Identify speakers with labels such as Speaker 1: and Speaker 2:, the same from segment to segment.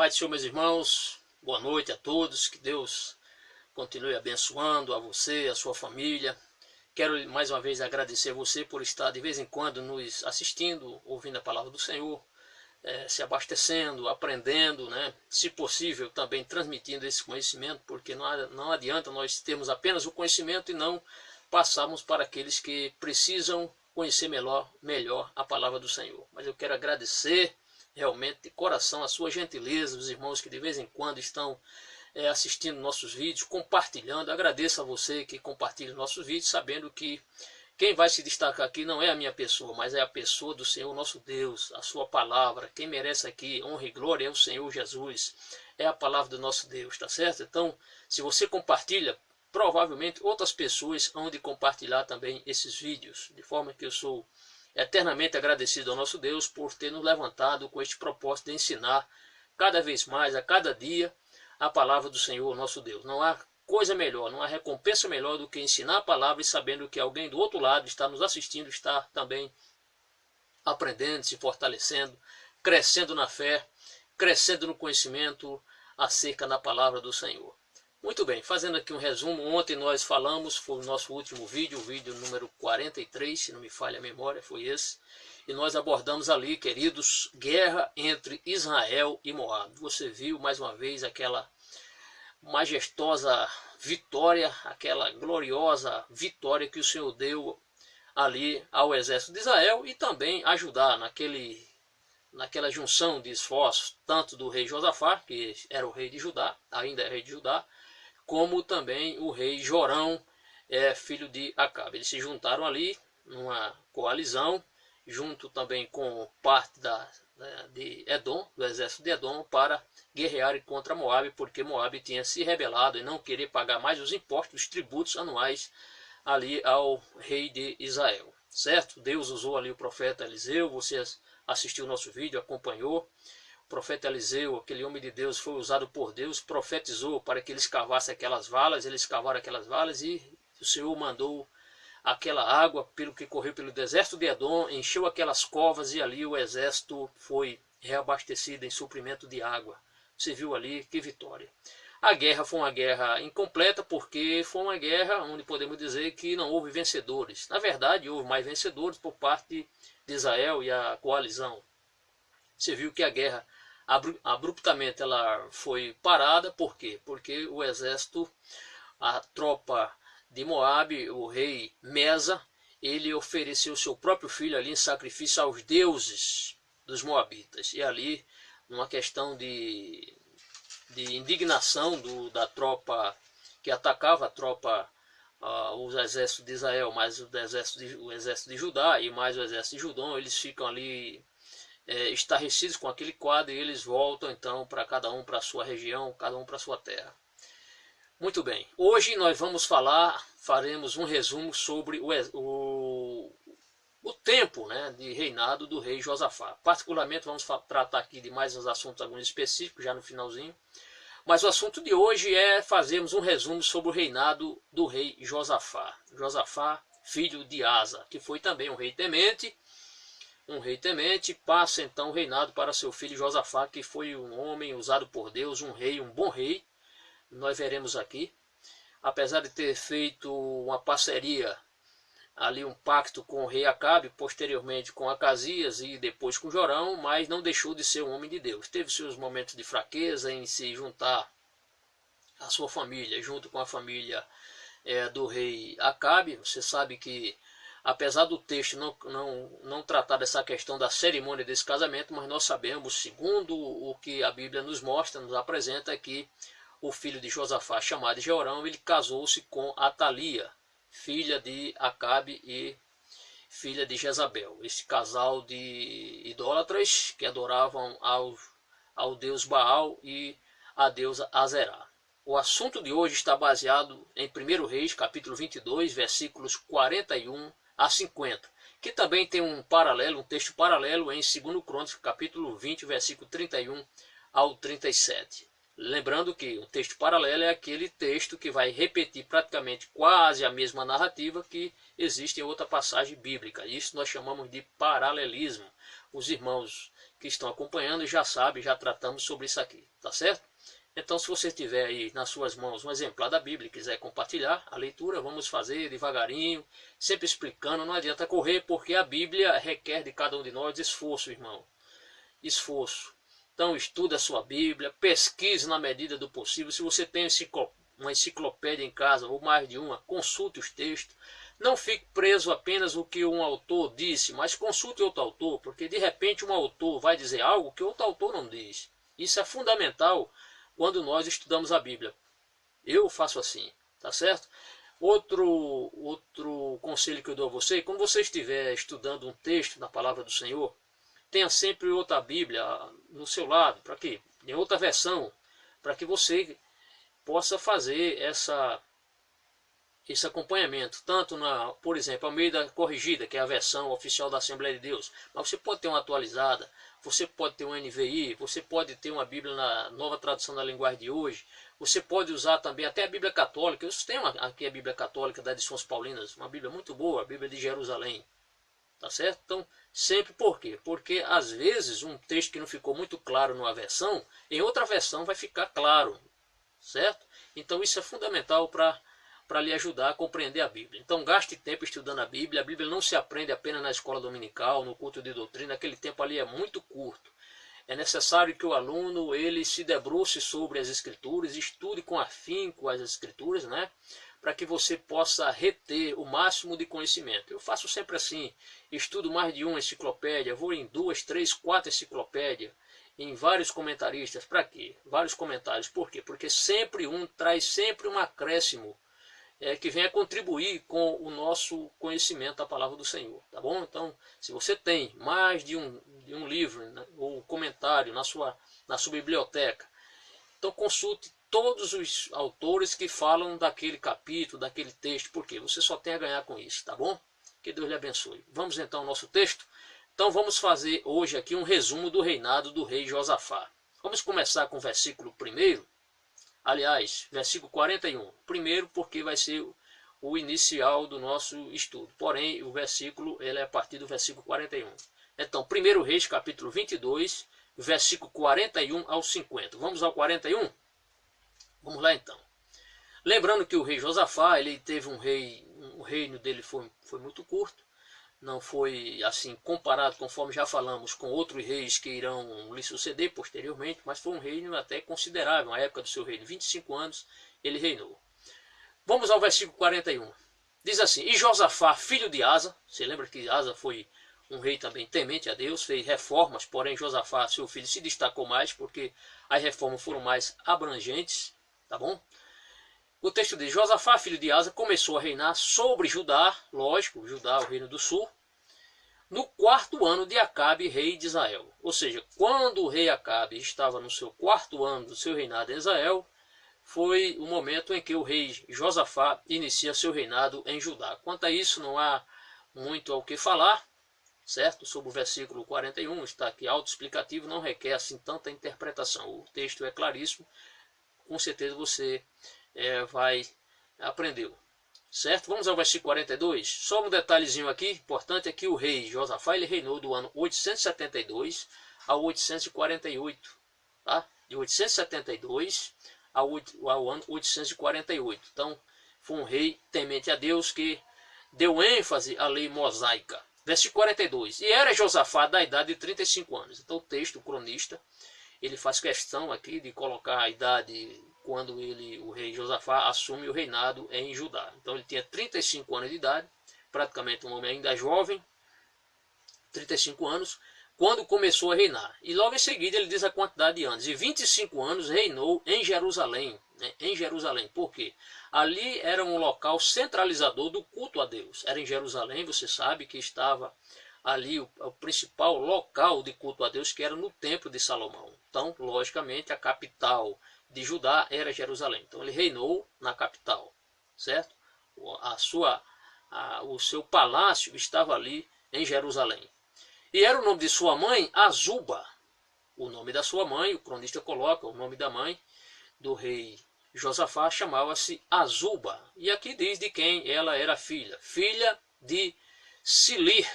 Speaker 1: Pai do Senhor, meus irmãos, boa noite a todos, que Deus continue abençoando a você, a sua família. Quero mais uma vez agradecer a você por estar de vez em quando nos assistindo, ouvindo a palavra do Senhor, se abastecendo, aprendendo, né? Se possível também transmitindo esse conhecimento, porque não adianta nós termos apenas o conhecimento e não passarmos para aqueles que precisam conhecer melhor a palavra do Senhor. Mas eu quero agradecer realmente de coração a sua gentileza, os irmãos que de vez em quando estão assistindo nossos vídeos, compartilhando. Agradeço a você que compartilha nossos vídeos, sabendo que quem vai se destacar aqui não é a minha pessoa, mas é a pessoa do Senhor nosso Deus, a sua palavra. Quem merece aqui honra e glória é o Senhor Jesus, é a palavra do nosso Deus, tá certo? Então, se você compartilha, provavelmente outras pessoas hão de compartilhar também esses vídeos, de forma que eu sou eternamente agradecido ao nosso Deus por ter nos levantado com este propósito de ensinar cada vez mais, a cada dia, a palavra do Senhor nosso Deus. Não há coisa melhor, não há recompensa melhor do que ensinar a palavra e sabendo que alguém do outro lado está nos assistindo, está também aprendendo, se fortalecendo, crescendo na fé, crescendo no conhecimento acerca da palavra do Senhor. Muito bem, fazendo aqui um resumo, ontem nós falamos, foi o nosso último vídeo, o vídeo número 43, se não me falha a memória, foi esse. E nós abordamos ali, queridos, guerra entre Israel e Moabe. Você viu mais uma vez aquela majestosa vitória, aquela gloriosa vitória que o Senhor deu ali ao exército de Israel e também ajudar naquela junção de esforços, tanto do rei Josafá, que era o rei de Judá, ainda é rei de Judá, como também o rei Jorão, filho de Acabe. Eles se juntaram ali numa coalizão, junto também com parte de Edom, do exército de Edom, para guerrearem contra Moabe, porque Moabe tinha se rebelado e não querer pagar mais os impostos, os tributos anuais ali ao rei de Israel. Certo? Deus usou ali o profeta Eliseu, você assistiu o nosso vídeo, acompanhou. O profeta Eliseu, aquele homem de Deus, foi usado por Deus, profetizou para que eles cavassem aquelas valas, eles cavaram aquelas valas e o Senhor mandou aquela água pelo que correu pelo deserto de Edom, encheu aquelas covas e ali o exército foi reabastecido em suprimento de água. Você viu ali que vitória. A guerra foi uma guerra incompleta porque foi uma guerra onde podemos dizer que não houve vencedores. Na verdade, houve mais vencedores por parte de Israel e a coalizão. Você viu que a guerra abruptamente ela foi parada, por quê? Porque o exército, a tropa de Moabe, o rei Mesa, ele ofereceu seu próprio filho ali em sacrifício aos deuses dos moabitas. E ali, numa questão de indignação da tropa que atacava a tropa, os exércitos de Israel, mais o exército de Judá e mais o exército de Judão, eles ficam ali estarrecidos com aquele quadro e eles voltam então para cada um para a sua região, cada um para a sua terra. Muito bem, hoje nós faremos um resumo sobre o tempo, né, de reinado do rei Josafá. Particularmente vamos tratar aqui de mais uns assuntos alguns específicos já no finalzinho, mas o assunto de hoje é fazermos um resumo sobre o reinado do rei Josafá. Josafá, filho de Asa, que foi também um rei temente. Um rei temente passa então o reinado para seu filho Josafá, que foi um homem usado por Deus, um rei, um bom rei. Nós veremos aqui, apesar de ter feito uma parceria, ali um pacto com o rei Acabe, posteriormente com Acasias e depois com Jorão, mas não deixou de ser um homem de Deus. Teve seus momentos de fraqueza em se juntar à sua família, junto com a família do rei Acabe. Você sabe que, apesar do texto não tratar dessa questão da cerimônia desse casamento, mas nós sabemos, segundo o que a Bíblia nos mostra, nos apresenta, que o filho de Josafá, chamado Jorão, ele casou-se com Atalia, filha de Acabe e filha de Jezabel. Esse casal de idólatras que adoravam ao deus Baal e a deusa Azerá. O assunto de hoje está baseado em 1 Reis, capítulo 22, versículos 41 a 50, que também tem um texto paralelo em 2 Crônicas, capítulo 20, versículo 31 ao 37. Lembrando que o texto paralelo é aquele texto que vai repetir praticamente quase a mesma narrativa que existe em outra passagem bíblica. Isso nós chamamos de paralelismo. Os irmãos que estão acompanhando já sabem, já tratamos sobre isso aqui, tá certo? Então, se você tiver aí nas suas mãos um exemplar da Bíblia e quiser compartilhar a leitura, vamos fazer devagarinho, sempre explicando, não adianta correr, porque a Bíblia requer de cada um de nós esforço, irmão. Esforço. Então, estude a sua Bíblia, pesquise na medida do possível. Se você tem uma enciclopédia em casa, ou mais de uma, consulte os textos. Não fique preso apenas o que um autor disse, mas consulte outro autor, porque de repente um autor vai dizer algo que outro autor não diz. Isso é fundamental quando nós estudamos a Bíblia. Eu faço assim, tá certo? Outro conselho que eu dou a você, quando você estiver estudando um texto na palavra do Senhor, tenha sempre outra Bíblia no seu lado, para quê? Em outra versão, para que você possa fazer esse acompanhamento, tanto por exemplo, a meio da corrigida, que é a versão oficial da Assembleia de Deus, mas você pode ter uma atualizada, você pode ter um NVI, você pode ter uma Bíblia na nova tradução da linguagem de hoje, você pode usar também até a Bíblia Católica. Eu tenho aqui a Bíblia Católica da Edições Paulinas, uma Bíblia muito boa, a Bíblia de Jerusalém, tá certo? Então, sempre por quê? Porque às vezes um texto que não ficou muito claro numa versão, em outra versão vai ficar claro, certo? Então isso é fundamental para lhe ajudar a compreender a Bíblia. Então gaste tempo estudando a Bíblia não se aprende apenas na escola dominical, no culto de doutrina, aquele tempo ali é muito curto. É necessário que o aluno ele se debruce sobre as Escrituras, estude com afinco as Escrituras, né? Para que você possa reter o máximo de conhecimento. Eu faço sempre assim, estudo mais de uma enciclopédia, vou em 2, 3, 4 enciclopédias, em vários comentaristas. Para quê? Vários comentários. Por quê? Porque sempre traz sempre um acréscimo que venha contribuir com o nosso conhecimento da palavra do Senhor, tá bom? Então, se você tem mais de um livro, né, ou comentário na sua biblioteca, então consulte todos os autores que falam daquele capítulo, daquele texto, porque você só tem a ganhar com isso, tá bom? Que Deus lhe abençoe. Vamos então ao nosso texto? Então vamos fazer hoje aqui um resumo do reinado do rei Josafá. Vamos começar com o versículo 1º. Aliás, versículo 41. Primeiro porque vai ser o inicial do nosso estudo. Porém, o versículo ele é a partir do versículo 41. Então, 1 Reis, capítulo 22, versículo 41 ao 50. Vamos ao 41? Vamos lá então. Lembrando que o rei Josafá, ele teve o reino dele foi muito curto. Não foi assim comparado, conforme já falamos, com outros reis que irão lhe suceder posteriormente, mas foi um reino até considerável, na época do seu reino, 25 anos ele reinou. Vamos ao versículo 41. Diz assim: E Josafá, filho de Asa, você lembra que Asa foi um rei também temente a Deus, fez reformas, porém Josafá, seu filho, se destacou mais, porque as reformas foram mais abrangentes, tá bom? O texto diz: Josafá, filho de Asa, começou a reinar sobre Judá, lógico, Judá, o reino do sul, no 4º ano de Acabe, rei de Israel. Ou seja, quando o rei Acabe estava no seu 4º ano do seu reinado em Israel, foi o momento em que o rei Josafá inicia seu reinado em Judá. Quanto a isso, não há muito ao que falar, certo? Sobre o versículo 41, está aqui autoexplicativo, não requer assim tanta interpretação. O texto é claríssimo, com certeza você vai aprender, certo? Vamos ao versículo 42. Só um detalhezinho aqui, importante, é que o rei Josafá ele reinou do ano 872 ao 848, tá? De 872 ao ano 848. Então, foi um rei temente a Deus que deu ênfase à lei mosaica. Versículo 42. E era Josafá da idade de 35 anos. Então, o texto, o cronista, ele faz questão aqui de colocar a idade quando o rei Josafá assume o reinado em Judá. Então ele tinha 35 anos de idade, praticamente um homem ainda jovem, 35 anos, quando começou a reinar. E logo em seguida ele diz a quantidade de anos. E 25 anos reinou em Jerusalém. Né? Em Jerusalém. Por quê? Ali era um local centralizador do culto a Deus. Era em Jerusalém, você sabe que estava ali o principal local de culto a Deus, que era no Templo de Salomão. Então, logicamente, a capital de Judá era Jerusalém. Então ele reinou na capital, certo? O seu palácio estava ali em Jerusalém. E era o nome de sua mãe Azuba. O nome da sua mãe, o cronista coloca o nome da mãe do rei Josafá, chamava-se Azuba. E aqui diz de quem ela era filha. Filha de Silir.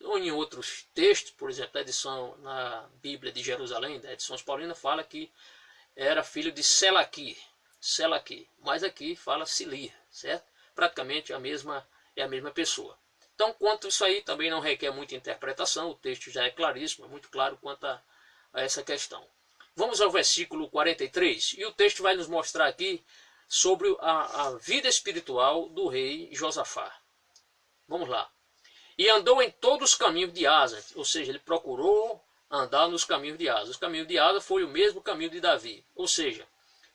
Speaker 1: ou em outros textos, por exemplo, a edição na Bíblia de Jerusalém, da edição paulina, fala que era filho de Selaqui, mas aqui fala Silir, certo? Praticamente é a mesma pessoa. Então, quanto a isso aí, também não requer muita interpretação, o texto já é claríssimo, é muito claro quanto a essa questão. Vamos ao versículo 43, e o texto vai nos mostrar aqui sobre a vida espiritual do rei Josafá. Vamos lá. E andou em todos os caminhos de Asa, ou seja, ele procurou andar nos caminhos de Asa. Os caminhos de Asa foi o mesmo caminho de Davi, ou seja,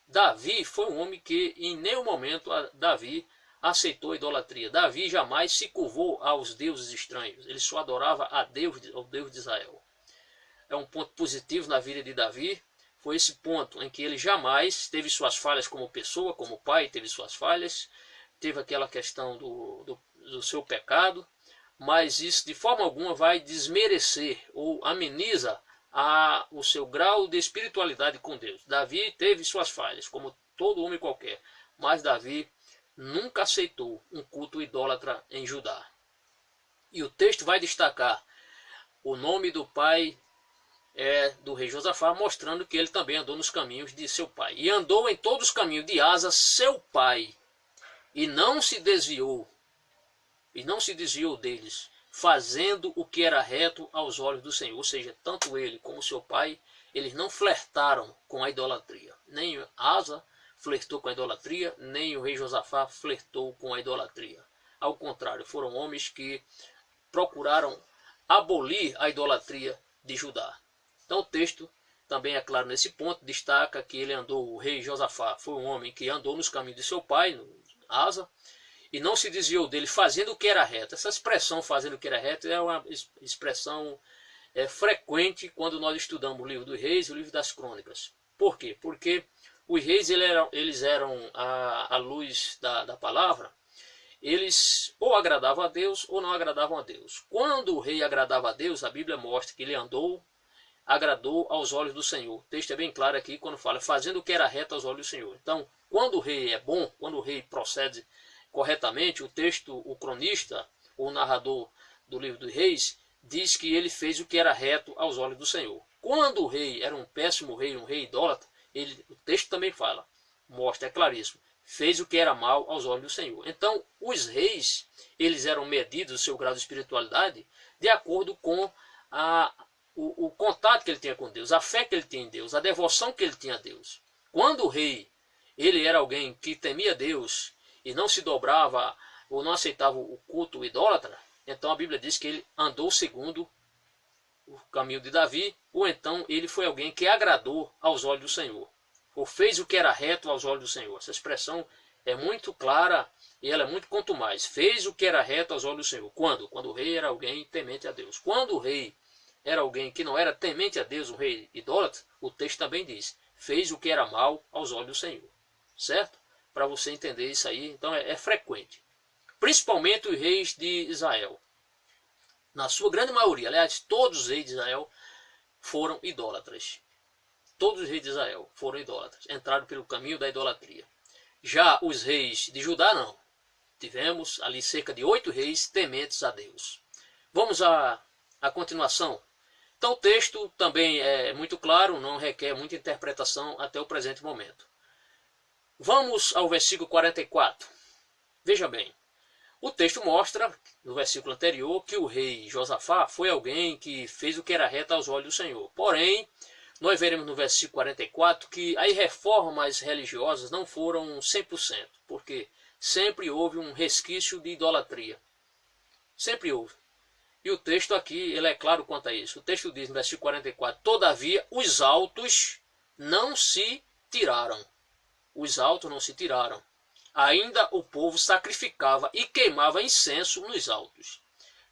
Speaker 1: Davi foi um homem que em nenhum momento Davi aceitou a idolatria. Davi jamais se curvou aos deuses estranhos, ele só adorava ao Deus de Israel. É um ponto positivo na vida de Davi, foi esse ponto em que ele jamais teve suas falhas como pessoa, como pai, teve suas falhas, teve aquela questão do seu pecado, mas isso de forma alguma vai desmerecer ou ameniza o seu grau de espiritualidade com Deus. Davi teve suas falhas, como todo homem qualquer, mas Davi nunca aceitou um culto idólatra em Judá. E o texto vai destacar o nome do pai do rei Josafá, mostrando que ele também andou nos caminhos de seu pai. E andou em todos os caminhos de Asa, seu pai, e não se desviou deles, fazendo o que era reto aos olhos do Senhor. Ou seja, tanto ele como seu pai, eles não flertaram com a idolatria. Nem Asa flertou com a idolatria, nem o rei Josafá flertou com a idolatria. Ao contrário, foram homens que procuraram abolir a idolatria de Judá. Então o texto também é claro nesse ponto, destaca que o rei Josafá foi um homem que andou nos caminhos de seu pai, Asa, e não se desviou dele, fazendo o que era reto. Essa expressão, fazendo o que era reto, é uma expressão frequente quando nós estudamos o livro dos reis e o livro das crônicas. Por quê? Porque os reis eles eram à luz da palavra, eles ou agradavam a Deus ou não agradavam a Deus. Quando o rei agradava a Deus, a Bíblia mostra que ele agradou aos olhos do Senhor. O texto é bem claro aqui quando fala, fazendo o que era reto aos olhos do Senhor. Então, quando o rei é bom, quando o rei procede corretamente, o cronista, o narrador do livro dos reis, diz que ele fez o que era reto aos olhos do Senhor. Quando o rei era um péssimo rei, um rei idólatra, o texto também fala, mostra, é claríssimo, fez o que era mal aos olhos do Senhor. Então, os reis, eles eram medidos, o seu grau de espiritualidade, de acordo com o contato que ele tinha com Deus, a fé que ele tinha em Deus, a devoção que ele tinha a Deus. Quando o rei, ele era alguém que temia Deus e não se dobrava ou não aceitava o culto idólatra, então a Bíblia diz que ele andou segundo o caminho de Davi, ou então ele foi alguém que agradou aos olhos do Senhor, ou fez o que era reto aos olhos do Senhor. Essa expressão é muito clara e ela é muito contumaz. Fez o que era reto aos olhos do Senhor. Quando? Quando o rei era alguém temente a Deus. Quando o rei era alguém que não era temente a Deus, um rei idólatra, o texto também diz, fez o que era mal aos olhos do Senhor. Certo? Para você entender isso aí, então é frequente. Principalmente os reis de Israel. Na sua grande maioria, aliás, todos os reis de Israel foram idólatras. Todos os reis de Israel foram idólatras, entraram pelo caminho da idolatria. Já os reis de Judá não. Tivemos ali cerca de 8 reis tementes a Deus. Vamos à continuação. Então o texto também é muito claro, não requer muita interpretação até o presente momento. Vamos ao versículo 44. Veja bem, o texto mostra, no versículo anterior, que o rei Josafá foi alguém que fez o que era reto aos olhos do Senhor. Porém, nós veremos no versículo 44 que as reformas religiosas não foram 100%, porque sempre houve um resquício de idolatria. Sempre houve. E o texto aqui, ele é claro quanto a isso. O texto diz no versículo 44, todavia os altos não se tiraram. Os altos não se tiraram. Ainda o povo sacrificava e queimava incenso nos altos.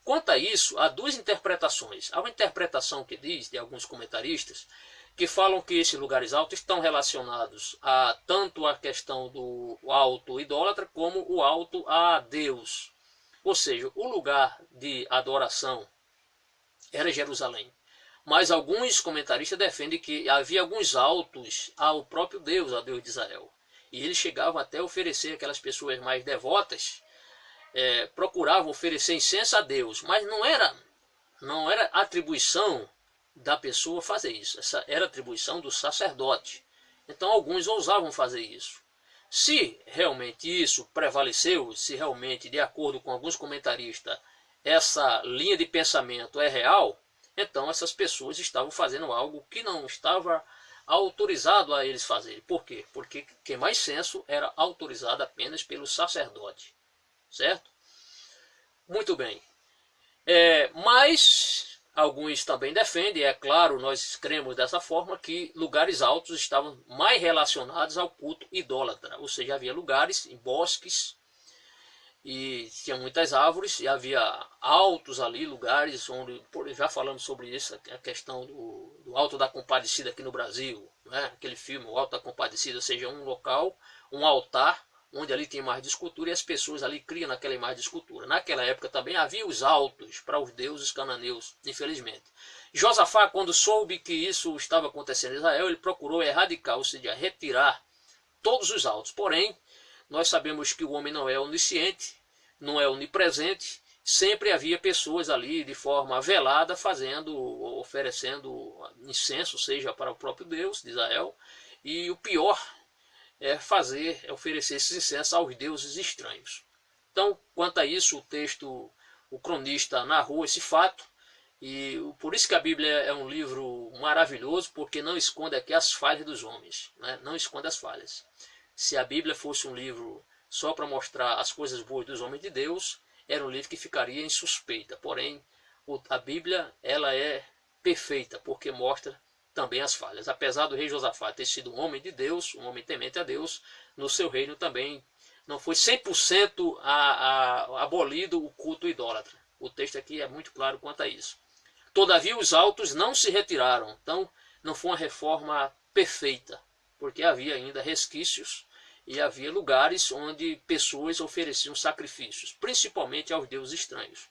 Speaker 1: Quanto a isso, há duas interpretações. Há uma interpretação que diz, de alguns comentaristas, que falam que esses lugares altos estão relacionados a tanto a questão do alto idólatra como o alto a Deus. Ou seja, o lugar de adoração era Jerusalém. Mas alguns comentaristas defendem que havia alguns altos ao próprio Deus, ao Deus de Israel. E eles chegavam até a oferecer, aquelas pessoas mais devotas, procuravam oferecer incenso a Deus. Mas não era não era atribuição da pessoa fazer isso, essa era atribuição do sacerdote. Então alguns ousavam fazer isso. Se realmente isso prevaleceu, se realmente, de acordo com alguns comentaristas, essa linha de pensamento é real, então essas pessoas estavam fazendo algo que não estava autorizado a eles fazerem. Por quê? Porque queimar incenso era autorizado apenas pelo sacerdote. Certo? Muito bem. Mas alguns também defendem, é claro, nós cremos dessa forma, que lugares altos estavam mais relacionados ao culto idólatra. Ou seja, havia lugares em bosques e tinha muitas árvores, e havia altos ali, lugares onde, já falamos sobre isso, a questão do Alto da Compadecida aqui no Brasil, né? Aquele filme, o Alto da Compadecida, ou seja, um local, um altar, onde ali tem imagem de escultura e as pessoas ali criam naquela imagem de escultura. Naquela época também havia os altos para os deuses cananeus, infelizmente. Josafá, quando soube que isso estava acontecendo em Israel, ele procurou erradicar, ou seja, retirar todos os altos. Porém, nós sabemos que o homem não é onisciente, não é onipresente, sempre havia pessoas ali de forma velada oferecendo incenso, seja para o próprio Deus de Israel, e o pior é oferecer esses incensos aos deuses estranhos. Então, quanto a isso, o cronista narrou esse fato, e por isso que a Bíblia é um livro maravilhoso, porque não esconde aqui as falhas dos homens, né? Não esconde as falhas. Se a Bíblia fosse um livro só para mostrar as coisas boas dos homens de Deus, era um livro que ficaria em suspeita. Porém, a Bíblia ela é perfeita, porque mostra também as falhas. Apesar do rei Josafá ter sido um homem de Deus, um homem temente a Deus, no seu reino também não foi 100% abolido o culto idólatra. O texto aqui é muito claro quanto a isso. Todavia os altos não se retiraram, então não foi uma reforma perfeita, porque havia ainda resquícios e havia lugares onde pessoas ofereciam sacrifícios, principalmente aos deuses estranhos.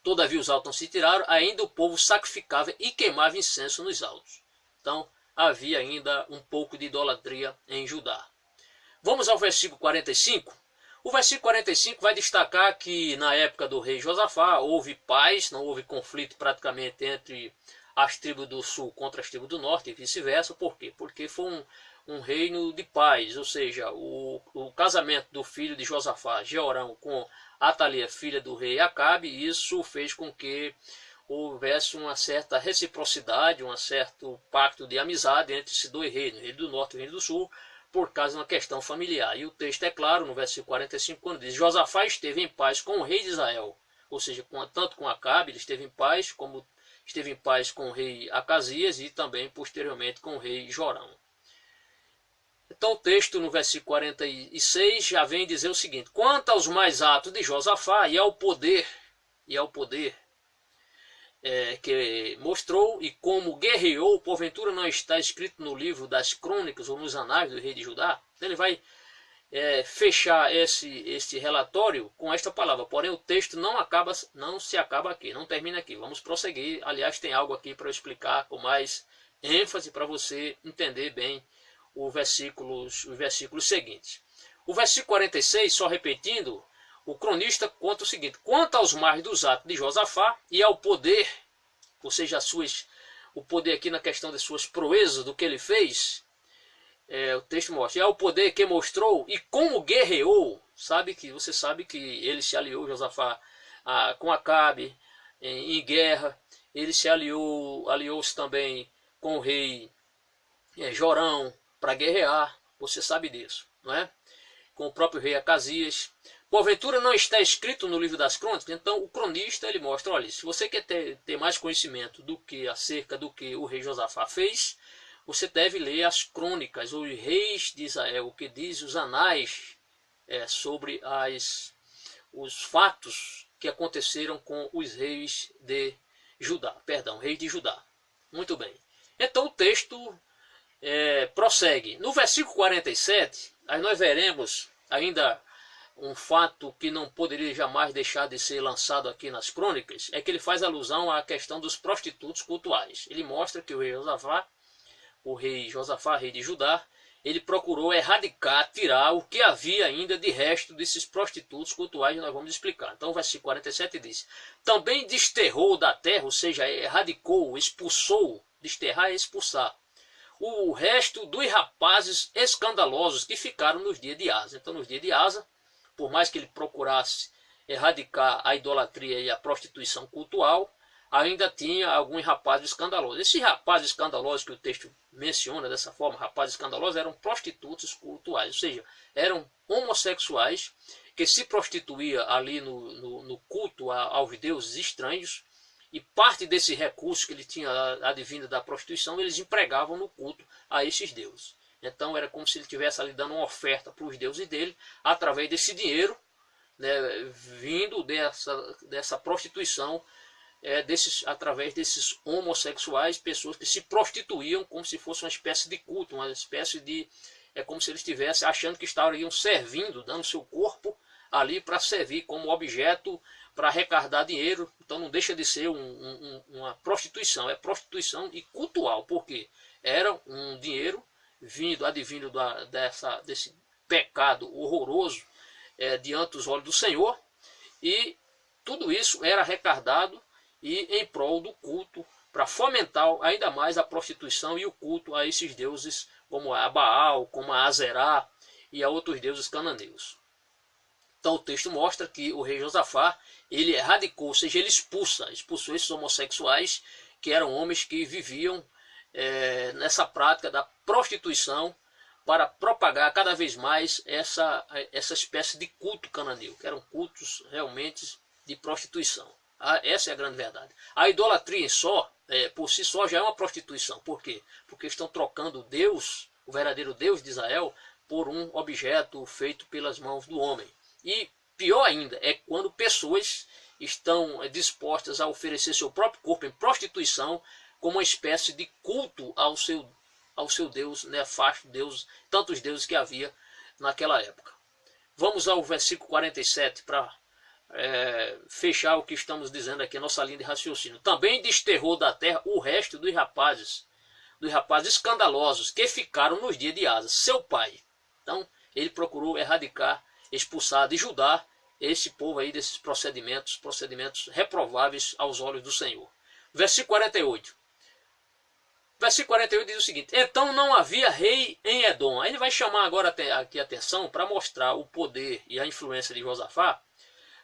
Speaker 1: Todavia os altos não se tiraram, ainda o povo sacrificava e queimava incenso nos altos. Então havia ainda um pouco de idolatria em Judá. Vamos ao versículo 45. O versículo 45 vai destacar que na época do rei Josafá houve paz, não houve conflito praticamente entre as tribos do sul contra as tribos do norte e vice-versa. Por quê? Porque foi um reino de paz, ou seja, o casamento do filho de Josafá, Jeorão, com Atalia, filha do rei Acabe, isso fez com que houvesse uma certa reciprocidade, um certo pacto de amizade entre esses dois reinos, o reino do norte e o reino do sul, por causa de uma questão familiar. E o texto é claro no versículo 45, quando diz: Josafá esteve em paz com o rei de Israel, ou seja, tanto com Acabe, ele esteve em paz, como esteve em paz com o rei Acasias e também posteriormente com o rei Jorão. Então o texto no versículo 46 já vem dizer o seguinte: quanto aos mais atos de Josafá e ao poder que mostrou e como guerreou, porventura não está escrito no livro das crônicas ou nos anais do rei de Judá. Ele vai fechar este relatório com esta palavra. Porém o texto não se acaba aqui, não termina aqui. Vamos prosseguir. Aliás, tem algo aqui para eu explicar com mais ênfase para você entender bem os versículos seguintes. O versículo 46, só repetindo, o cronista conta o seguinte: quanto aos mais dos atos de Josafá e ao poder, ou seja, o poder aqui na questão das suas proezas, do que ele fez, o texto mostra, e ao poder que mostrou e como guerreou. Você sabe que ele se aliou, Josafá, com Acabe em guerra. Ele se aliou-se também com o rei Jorão para guerrear. Você sabe disso, não é? Com o próprio rei Acasias. Porventura não está escrito no livro das crônicas. Então o cronista ele mostra: olha, se você quer ter mais conhecimento acerca do que o rei Josafá fez, você deve ler as crônicas, os reis de Israel, o que diz os anais sobre os fatos que aconteceram com os reis de Judá. Reis de Judá. Muito bem. Então o texto prossegue. No versículo 47, aí nós veremos ainda um fato que não poderia jamais deixar de ser lançado aqui nas crônicas, é que ele faz alusão à questão dos prostitutos cultuais. Ele mostra que o rei Josafá, rei de Judá, ele procurou erradicar, tirar o que havia ainda de resto desses prostitutos cultuais, nós vamos explicar. Então o versículo 47 diz: também desterrou da terra, ou seja, erradicou, expulsou, desterrar é expulsar, o resto dos rapazes escandalosos que ficaram nos dias de Asa. Então nos dias de Asa, por mais que ele procurasse erradicar a idolatria e a prostituição cultual, ainda tinha alguns rapazes escandalosos. Esses rapazes escandalosos que o texto menciona dessa forma, rapazes escandalosos, eram prostitutos cultuais, ou seja, eram homossexuais que se prostituíam ali no culto aos deuses estranhos, e parte desse recurso que ele tinha advindo da prostituição, eles empregavam no culto a esses deuses. Então era como se ele estivesse ali dando uma oferta para os deuses dele, através desse dinheiro, né, vindo dessa prostituição, através desses homossexuais, pessoas que se prostituíam como se fosse uma espécie de culto, uma espécie de... É como se eles estivessem achando que estariam servindo, dando seu corpo ali para servir como objeto, para arrecadar dinheiro. Então não deixa de ser uma prostituição, é prostituição e cultual, porque era um dinheiro advindo desse pecado horroroso diante dos olhos do Senhor, e tudo isso era arrecadado e em prol do culto, para fomentar ainda mais a prostituição e o culto a esses deuses, como a Baal, como a Azerá e a outros deuses cananeus. Então o texto mostra que o rei Josafá, ele erradicou, ou seja, ele expulsou esses homossexuais, que eram homens que viviam nessa prática da prostituição, para propagar cada vez mais essa espécie de culto cananeu, que eram cultos realmente de prostituição. Essa é a grande verdade. A idolatria por si só, já é uma prostituição. Por quê? Porque estão trocando Deus, o verdadeiro Deus de Israel, por um objeto feito pelas mãos do homem. E pior ainda é quando pessoas estão dispostas a oferecer seu próprio corpo em prostituição, como uma espécie de culto ao seu Deus nefasto, tantos deuses que havia naquela época. Vamos ao versículo 47 para fechar o que estamos dizendo aqui, a nossa linha de raciocínio. Também desterrou da terra o resto dos rapazes escandalosos que ficaram nos dias de Asa, seu pai. Então ele procurou erradicar, expulsar de Judá esse povo aí desses procedimentos reprováveis aos olhos do Senhor. Versículo 48. Versículo 48 diz o seguinte: então não havia rei em Edom. Aí ele vai chamar agora aqui a atenção para mostrar o poder e a influência de Josafá,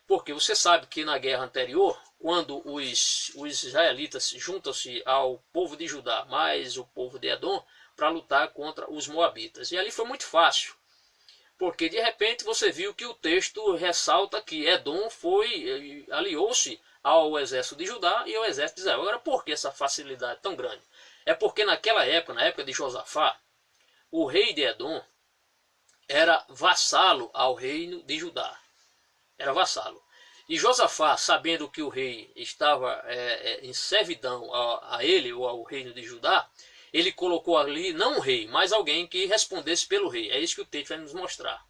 Speaker 1: porque você sabe que na guerra anterior, quando os israelitas juntam-se ao povo de Judá mais o povo de Edom para lutar contra os moabitas. E ali foi muito fácil, porque de repente você viu que o texto ressalta que Edom aliou-se ao exército de Judá e ao exército de Israel. Agora, por que essa facilidade tão grande? É porque naquela época, na época de Josafá, o rei de Edom era vassalo ao reino de Judá. Era vassalo. E Josafá, sabendo que o rei estava em servidão a ele ou ao reino de Judá, ele colocou ali não um rei, mas alguém que respondesse pelo rei. É isso que o texto vai nos mostrar.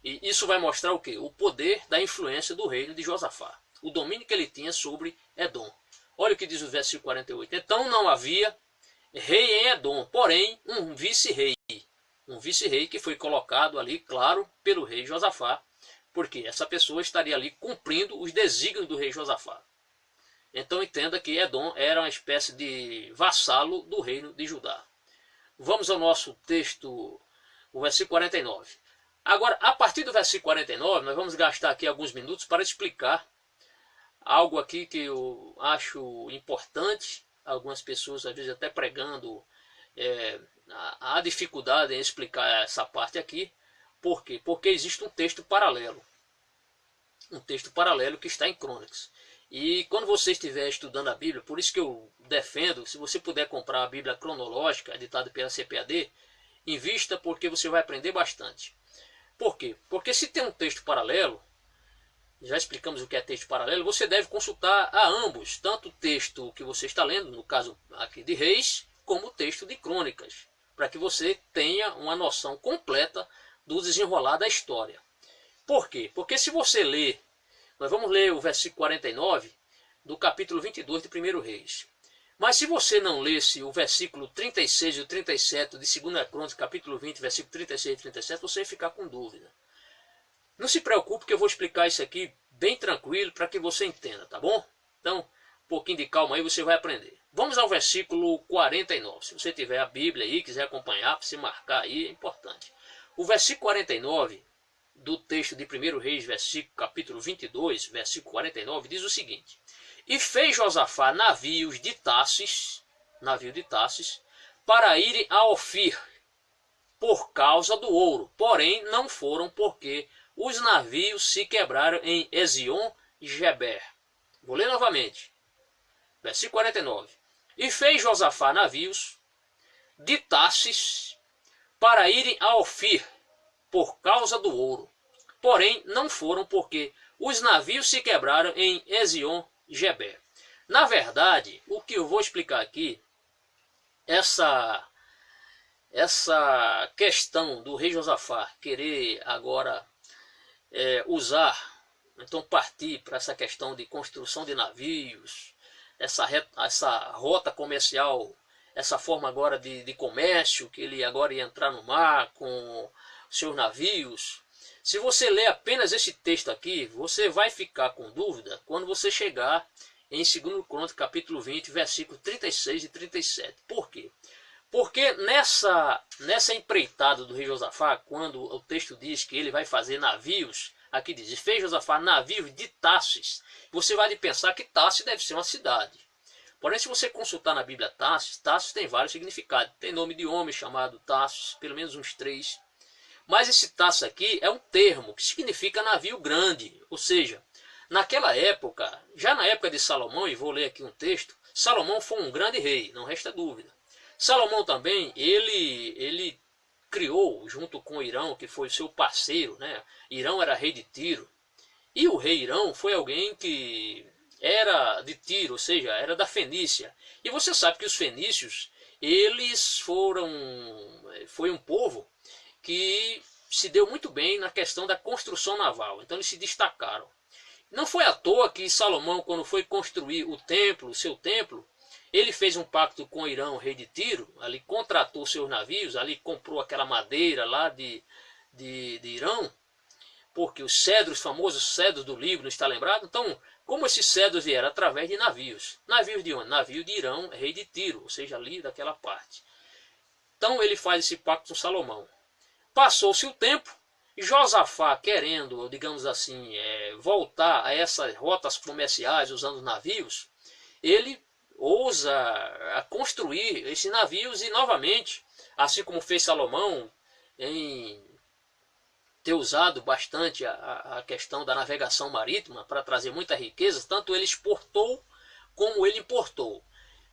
Speaker 1: E isso vai mostrar o quê? O poder da influência do reino de Josafá. O domínio que ele tinha sobre Edom. Olha o que diz o versículo 48. Então não havia rei em Edom, porém um vice-rei. Um vice-rei que foi colocado ali, claro, pelo rei Josafá, porque essa pessoa estaria ali cumprindo os desígnios do rei Josafá. Então entenda que Edom era uma espécie de vassalo do reino de Judá. Vamos ao nosso texto, o versículo 49. Agora, a partir do versículo 49, nós vamos gastar aqui alguns minutos para explicar algo aqui que eu acho importante. Algumas pessoas, às vezes, até pregando a dificuldade em explicar essa parte aqui. Por quê? Porque existe um texto paralelo. Um texto paralelo que está em Crônicas. E quando você estiver estudando a Bíblia, por isso que eu defendo, se você puder comprar a Bíblia cronológica, editada pela CPAD, invista, porque você vai aprender bastante. Por quê? Porque se tem um texto paralelo, já explicamos o que é texto paralelo, você deve consultar a ambos, tanto o texto que você está lendo, no caso aqui de Reis, como o texto de Crônicas, para que você tenha uma noção completa do desenrolar da história. Por quê? Porque se você ler, nós vamos ler o versículo 49 do capítulo 22 de 1 Reis. Mas se você não lesse o versículo 36 e o 37 de 2 Crônicas, capítulo 20, versículo 36 e 37, você vai ficar com dúvida. Não se preocupe que eu vou explicar isso aqui bem tranquilo para que você entenda, tá bom? Então, um pouquinho de calma aí, você vai aprender. Vamos ao versículo 49. Se você tiver a Bíblia aí, quiser acompanhar, para se marcar aí, é importante. O versículo 49 do texto de 1 Reis, capítulo 22, versículo 49, diz o seguinte: E fez Josafá navios de Tarsis, para irem a Ofir, por causa do ouro. Porém, não foram, porque os navios se quebraram em Ezion-Geber. Vou ler novamente. Versículo 49. E fez Josafá navios de Tarsis para irem a Ofir, por causa do ouro. Porém, não foram, porque os navios se quebraram em Ezion-Geber. Na verdade, o que eu vou explicar aqui, essa questão do rei Josafá querer agora então partir para essa questão de construção de navios, essa rota comercial, essa forma agora de comércio, que ele agora ia entrar no mar com seus navios. Se você ler apenas esse texto aqui, você vai ficar com dúvida quando você chegar em 2 Crônicas, capítulo 20, versículos 36 e 37. Por quê? Porque nessa empreitada do rei Josafá, quando o texto diz que ele vai fazer navios, aqui diz, e fez Josafá navios de Tarsis, você vai pensar que Tarsis deve ser uma cidade. Porém, se você consultar na Bíblia Tarsis tem vários significados. Tem nome de homem chamado Tarsis, pelo menos uns 3. Mas esse Tarsis aqui é um termo que significa navio grande. Ou seja, naquela época, já na época de Salomão, e vou ler aqui um texto, Salomão foi um grande rei, não resta dúvida. Salomão também, ele criou, junto com Irão, que foi seu parceiro, né? Irão era rei de Tiro. E o rei Irão foi alguém que era de Tiro, ou seja, era da Fenícia. E você sabe que os fenícios, foi um povo que se deu muito bem na questão da construção naval. Então eles se destacaram. Não foi à toa que Salomão, quando foi construir o seu templo, ele fez um pacto com Irão, rei de Tiro, ali contratou seus navios, ali comprou aquela madeira lá de Irão, porque os cedros, famosos cedros do Líbano, está lembrado? Então, como esses cedros vieram? Através de navios. Navios de onde? Navio de Irão, rei de Tiro, ou seja, ali daquela parte. Então ele faz esse pacto com Salomão. Passou-se o tempo, Josafá, querendo, digamos assim, voltar a essas rotas comerciais usando navios, ele ousa a construir esses navios e novamente, assim como fez Salomão, em ter usado bastante a questão da navegação marítima para trazer muita riqueza, tanto ele exportou como ele importou.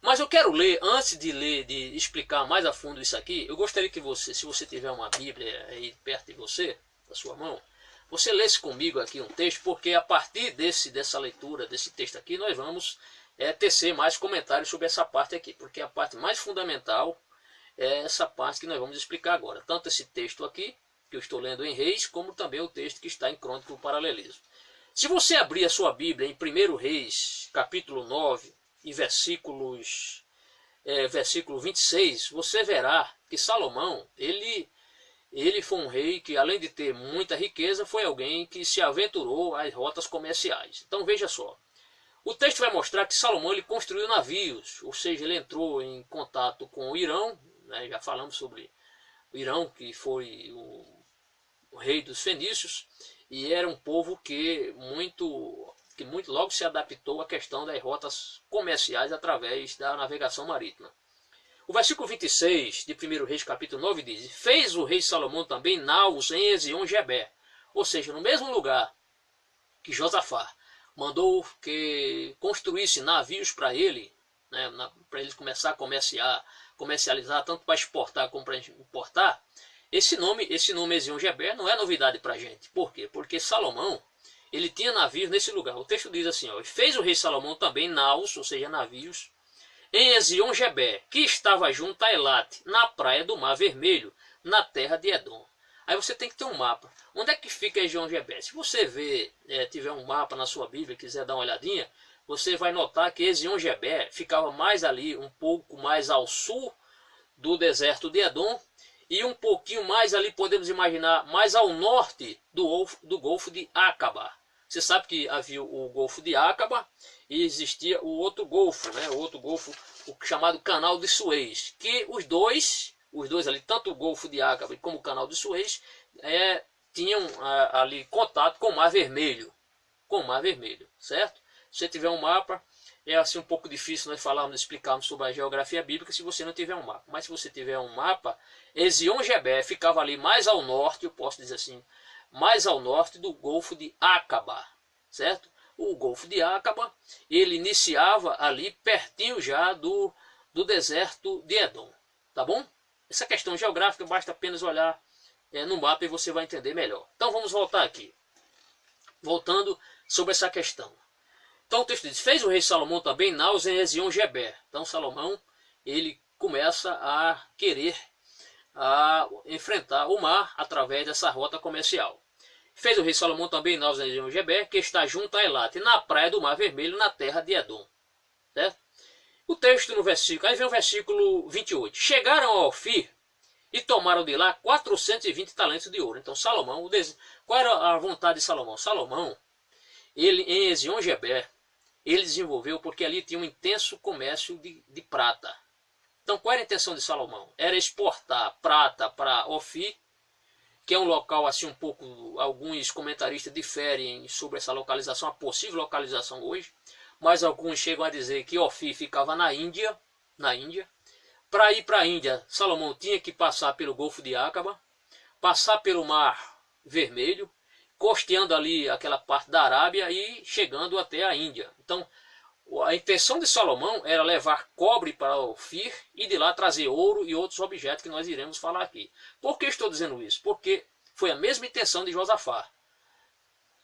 Speaker 1: Mas eu quero ler, antes de explicar mais a fundo isso aqui, eu gostaria que você, se você tiver uma Bíblia aí perto de você, da sua mão, você lesse comigo aqui um texto, porque a partir dessa leitura, desse texto aqui, nós vamos tecer mais comentários sobre essa parte aqui, porque a parte mais fundamental é essa parte que nós vamos explicar agora. Tanto esse texto aqui, que eu estou lendo em Reis, como também o texto que está em Crônicas do Paralelismo. Se você abrir a sua Bíblia em 1 Reis, capítulo 9, e versículo 26, você verá que Salomão, ele foi um rei que, além de ter muita riqueza, foi alguém que se aventurou às rotas comerciais. Então veja só, o texto vai mostrar que Salomão ele construiu navios, ou seja, ele entrou em contato com o Irão, né, já falamos sobre o Irão, que foi o rei dos fenícios, e era um povo que muito logo se adaptou à questão das rotas comerciais através da navegação marítima. O versículo 26 de 1 Reis capítulo 9 diz: Fez o rei Salomão também naus em Ezion-Geber, ou seja, no mesmo lugar que Josafá mandou que construísse navios para ele, né, para ele começar a comercializar, tanto para exportar como para importar. Esse nome Ezion-Geber não é novidade para a gente. Por quê? Porque Salomão, ele tinha navios nesse lugar. O texto diz assim, ó, fez o rei Salomão também naus, ou seja, navios, em Ezion-Geber, que estava junto a Elate, na praia do Mar Vermelho, na terra de Edom. Aí você tem que ter um mapa. Onde é que fica Ezion-Geber? Se você tiver um mapa na sua Bíblia e quiser dar uma olhadinha, você vai notar que Ezion-Geber ficava mais ali, um pouco mais ao sul do deserto de Edom, e um pouquinho mais ali, podemos imaginar, mais ao norte do Golfo de Acaba. Você sabe que havia o Golfo de Acaba e existia o outro Golfo, né? O outro Golfo, o chamado Canal de Suez, que os dois ali, tanto o Golfo de Acaba como o Canal de Suez, tinham ali contato com o Mar Vermelho, certo? Se você tiver um mapa, é assim um pouco difícil nós explicarmos sobre a geografia bíblica se você não tiver um mapa. Mas se você tiver um mapa, Ezion-Geber ficava ali mais ao norte, eu posso dizer assim, mais ao norte do Golfo de Acaba, certo? O Golfo de Acaba, ele iniciava ali pertinho já do deserto de Edom, tá bom? Essa questão geográfica basta apenas olhar no mapa e você vai entender melhor. Então vamos voltar aqui. Voltando sobre essa questão. Então o texto diz, fez o rei Salomão também naus em Ezion-Geber. Então Salomão, ele começa a querer enfrentar o mar através dessa rota comercial. Fez o rei Salomão também naus em Ezion-Geber, que está junto a Elate, na praia do Mar Vermelho, na terra de Edom. Certo? O texto no versículo, aí vem o versículo 28. Chegaram a Ofir e tomaram de lá 420 talentos de ouro. Então Salomão, qual era a vontade de Salomão? Salomão, ele em Ezion-Geber, ele desenvolveu porque ali tinha um intenso comércio de prata. Então qual era a intenção de Salomão? Era exportar prata para Ofir, que é um local assim um pouco, alguns comentaristas diferem sobre essa localização, a possível localização hoje, mas alguns chegam a dizer que Ofir ficava na Índia. Para ir para a Índia, Salomão tinha que passar pelo Golfo de Acaba, passar pelo Mar Vermelho, costeando ali aquela parte da Arábia e chegando até a Índia. Então, a intenção de Salomão era levar cobre para Ofir e de lá trazer ouro e outros objetos que nós iremos falar aqui. Por que estou dizendo isso? Porque foi a mesma intenção de Josafá.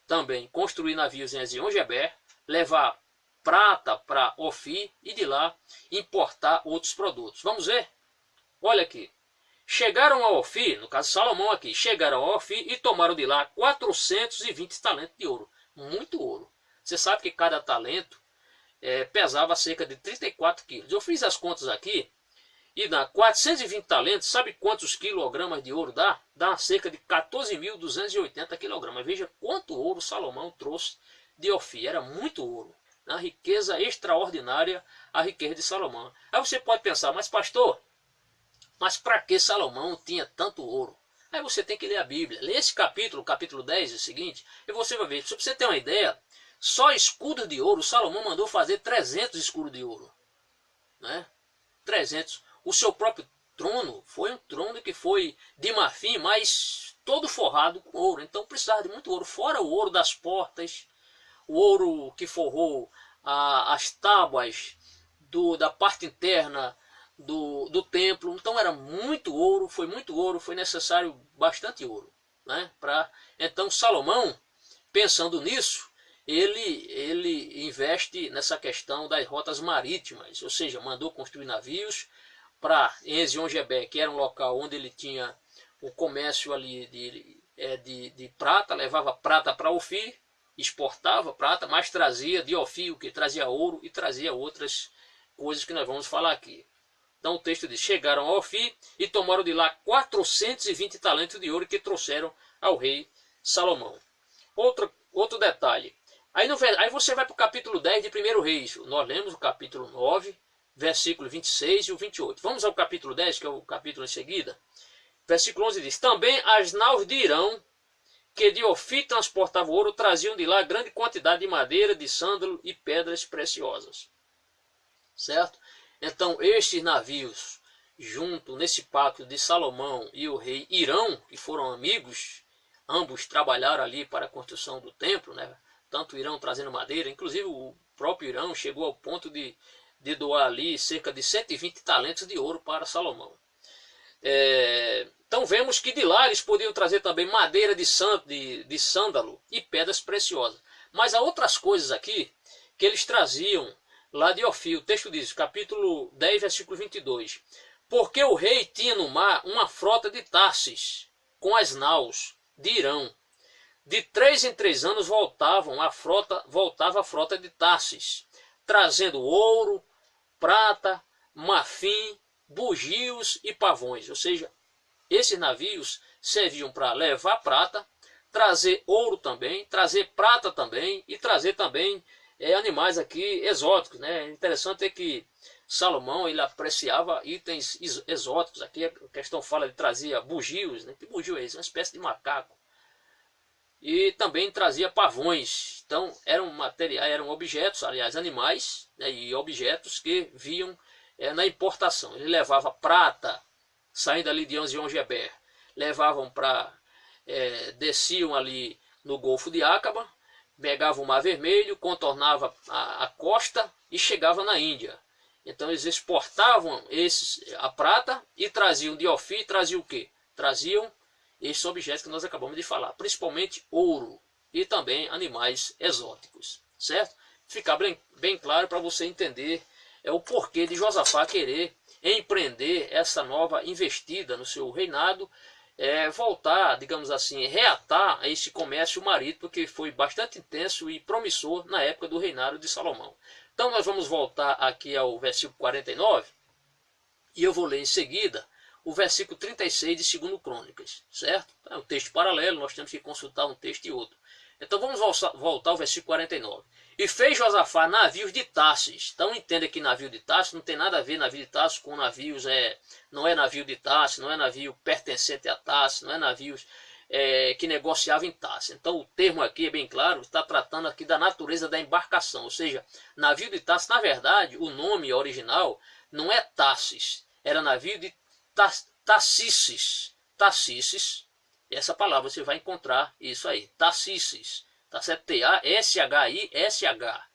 Speaker 1: Também construir navios em Ezion-Geber, levar prata para Ofir e de lá importar outros produtos. Vamos ver? Olha aqui. Chegaram a Ofir, no caso Salomão aqui, chegaram a Ofir e tomaram de lá 420 talentos de ouro. Muito ouro. Você sabe que cada talento pesava cerca de 34 quilos. Eu fiz as contas aqui e dá 420 talentos. Sabe quantos quilogramas de ouro dá? Dá cerca de 14.280 quilogramas. Veja quanto ouro Salomão trouxe de Ofir. Era muito ouro. A riqueza extraordinária, a riqueza de Salomão. Aí você pode pensar, mas pastor, mas para que Salomão tinha tanto ouro? Aí você tem que ler a Bíblia. Lê esse capítulo, capítulo 10, é o seguinte, e você vai ver. Para você ter uma ideia, só escudos de ouro, Salomão mandou fazer 300 escudos de ouro. Né? 300. O seu próprio trono foi um trono que foi de marfim, mas todo forrado com ouro. Então precisava de muito ouro. Fora o ouro das portas, o ouro que forrou as tábuas da parte interna do templo. Então era muito ouro, foi necessário bastante ouro. Né? Então Salomão, pensando nisso, ele investe nessa questão das rotas marítimas, ou seja, mandou construir navios em Ezion-Geber, que era um local onde ele tinha o comércio ali de prata, levava prata para Ofir, exportava prata, mas trazia de Ofir, que trazia ouro e trazia outras coisas que nós vamos falar aqui. Então o texto diz, chegaram a Ofir e tomaram de lá 420 talentos de ouro que trouxeram ao rei Salomão. Outro detalhe, aí você vai para o capítulo 10 de 1 Reis, nós lemos o capítulo 9, versículo 26 e o 28. Vamos ao capítulo 10, que é o capítulo em seguida. Versículo 11 diz, também as naus de Irão, que de Ofir transportavam ouro, traziam de lá grande quantidade de madeira, de sândalo e pedras preciosas. Certo? Então, estes navios, junto nesse pacto de Salomão e o rei Irão, que foram amigos, ambos trabalharam ali para a construção do templo, né? Tanto o Irão trazendo madeira, inclusive o próprio Irão chegou ao ponto de doar ali cerca de 120 talentos de ouro para Salomão. Então vemos que de lá eles podiam trazer também madeira de sândalo e pedras preciosas. Mas há outras coisas aqui que eles traziam lá de Ofir. O texto diz, capítulo 10, versículo 22. Porque o rei tinha no mar uma frota de Tarsis, com as naus de Irão. De 3 em 3 anos voltava a frota de Tarsis. trazendo ouro, prata, marfim, bugios e pavões. Ou seja, esses navios serviam para levar prata, trazer ouro também, trazer prata também e trazer também animais aqui exóticos, né? Interessante é que Salomão ele apreciava itens exóticos. Aqui a questão fala de trazia bugios, né? Que bugio é esse? Uma espécie de macaco. E também trazia pavões. Então eram materiais, eram objetos, aliás, animais, né? E objetos que vinham na importação. Ele levava prata, saindo ali de Ezion-Geber, levavam para desciam ali no Golfo de Aqaba, pegavam o Mar Vermelho, contornava a costa e chegava na Índia. Então eles exportavam a prata e traziam de Ofir, traziam o quê? Traziam esses objetos que nós acabamos de falar, principalmente ouro e também animais exóticos, certo? Ficar bem claro para você entender o porquê de Josafá querer empreender essa nova investida no seu reinado, voltar, digamos assim, reatar esse comércio marítimo que foi bastante intenso e promissor na época do reinado de Salomão. Então nós vamos voltar aqui ao versículo 49 e eu vou ler em seguida o versículo 36 de 2 Crônicas, certo? É um texto paralelo, nós temos que consultar um texto e outro. Então vamos voltar ao versículo 49. E fez Josafá navios de Tarsis. Então entenda que navio de Tarsis não tem nada a ver navio de Tarsis com navios, não é navio de Tarsis, não é navio pertencente a Tarsis, não é navios que negociavam em Tarsis. Então o termo aqui é bem claro, está tratando aqui da natureza da embarcação. Ou seja, navio de Tarsis, na verdade, o nome original não é Tarsis, era navio de Tarsices. Tarsices, essa palavra você vai encontrar isso aí, Tarsices. Tá certo? T-A-S-H-I-S-H.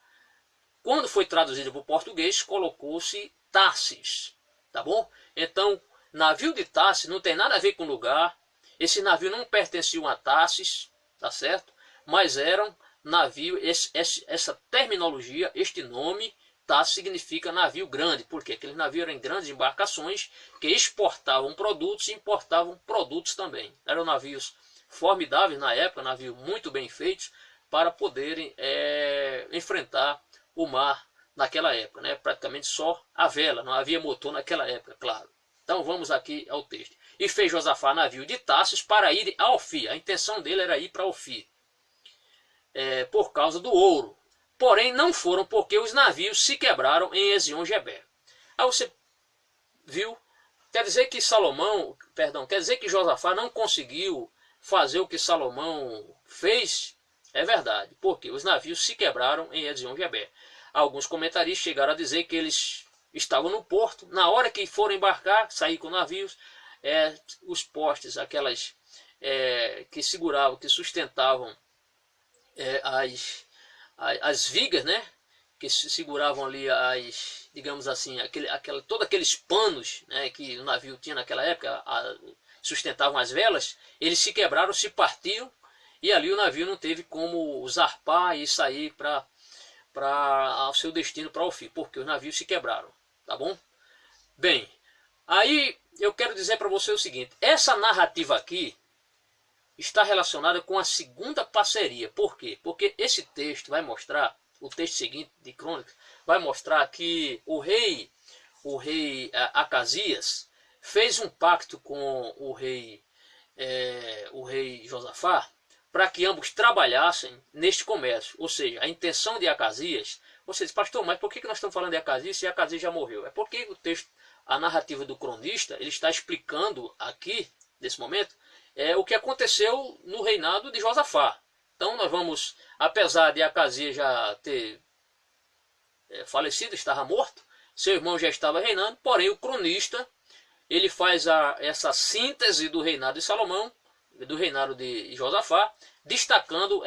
Speaker 1: Quando foi traduzido para o português, colocou-se Tarsis. Tá bom? Então, navio de Tarsis não tem nada a ver com lugar. Esse navio não pertenciam a Tarsis, tá certo? Mas eram navio, essa terminologia, este nome, Tarsis significa navio grande. Por quê? Aqueles navios eram grandes embarcações que exportavam produtos e importavam produtos também. Eram navios formidáveis na época, navios muito bem feitos, para poderem enfrentar o mar naquela época, né? Praticamente só a vela, não havia motor naquela época, claro. Então vamos aqui ao texto. E fez Josafá navio de Tarsis para ir a Ofir. A intenção dele era ir para Ofir, por causa do ouro. Porém não foram, porque os navios se quebraram em Ezion-Geber. Aí você viu, quer dizer que Josafá não conseguiu fazer o que Salomão fez? É verdade, porque os navios se quebraram em Ezion-Geber. Alguns comentaristas chegaram a dizer que eles estavam no porto, na hora que foram embarcar, sair com navios, os postes, aquelas que seguravam, que sustentavam as vigas, né, que seguravam ali digamos assim, todos aqueles panos, né, que o navio tinha naquela época, sustentavam as velas, eles se quebraram, se partiram, e ali o navio não teve como zarpar e sair para o seu destino, para Ofir, porque os navios se quebraram, tá bom? Bem, aí eu quero dizer para você o seguinte, essa narrativa aqui está relacionada com a segunda parceria. Por quê? Porque esse texto vai mostrar, o texto seguinte de Crônicas, vai mostrar que o rei Acasias fez um pacto com o rei Josafá, para que ambos trabalhassem neste comércio. Ou seja, a intenção de Acasias, você diz, pastor, mas por que nós estamos falando de Acasias se Acasias já morreu? É porque o texto, a narrativa do cronista, ele está explicando aqui, nesse momento, o que aconteceu no reinado de Josafá. Então nós vamos, apesar de Acasias já ter falecido, estava morto, seu irmão já estava reinando, porém o cronista, ele faz essa síntese do reinado de Salomão, do reinado de Josafá, destacando